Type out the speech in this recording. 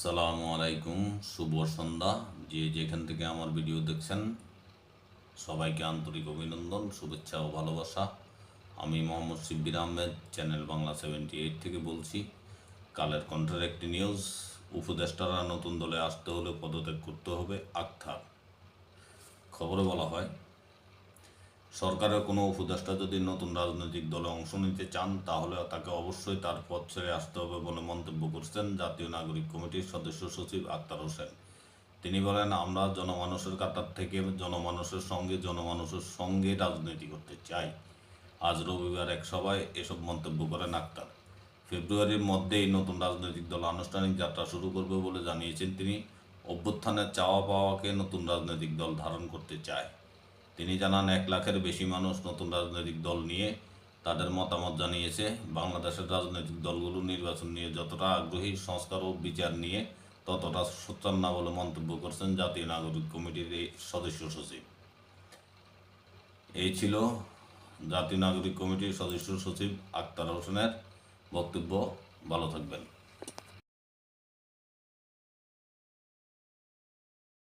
আসসালামু আলাইকুম, শুভ সন্ধ্যা। যে যেখান থেকে আমার ভিডিও দেখছেন সবাইকে আন্তরিক অভিনন্দন, শুভেচ্ছা ও ভালোবাসা। আমি মোহাম্মদ শিব্বির আহমেদ, চ্যানেল বাংলা 78 থেকে বলছি। কালের কণ্ঠের একটি নিউজ, উপদেষ্টারা নতুন দলে আসতে হলে পদত্যাগ করতে হবে আক্তার। খবরে বলা হয়, সরকারের কোনো উপদেষ্টা যদি নতুন রাজনৈতিক দলে অংশ নিতে চান তাহলে তাকে অবশ্যই তার পদ ছেড়ে আসতে হবে বলে মন্তব্য করছেন জাতীয় নাগরিক কমিটির সদস্য সচিব আক্তার হোসেন। তিনি বলেন, আমরা জনমানুষের কাতার থেকে জনমানুষের সঙ্গে রাজনীতি করতে চাই। আজ রবিবার এক সভায় এসব মন্তব্য করেন আক্তার। ফেব্রুয়ারির মধ্যেই নতুন রাজনৈতিক দল আনুষ্ঠানিক যাত্রা শুরু করবে বলে জানিয়েছেন তিনি। অভ্যুত্থানের চাওয়া পাওয়াকে নতুন রাজনৈতিক দল ধারণ করতে চায়। তিনি জানান, 1 লাখের বেশি মানুষ নতুন রাজনৈতিক দল নিয়ে তাদের মতামত জানিয়েছে। বাংলাদেশের রাজনৈতিক দলগুলো নির্বাচন নিয়ে যতটা আগ্রহী, সংস্কার ও বিচার নিয়ে ততটা সোচ্চার না বলে মন্তব্য করছেন জাতীয় নাগরিক কমিটির এই সদস্য সচিব। এই ছিল জাতীয় নাগরিক কমিটির সদস্য সচিব আক্তার হোসেনের বক্তব্য। ভালো থাকবেন।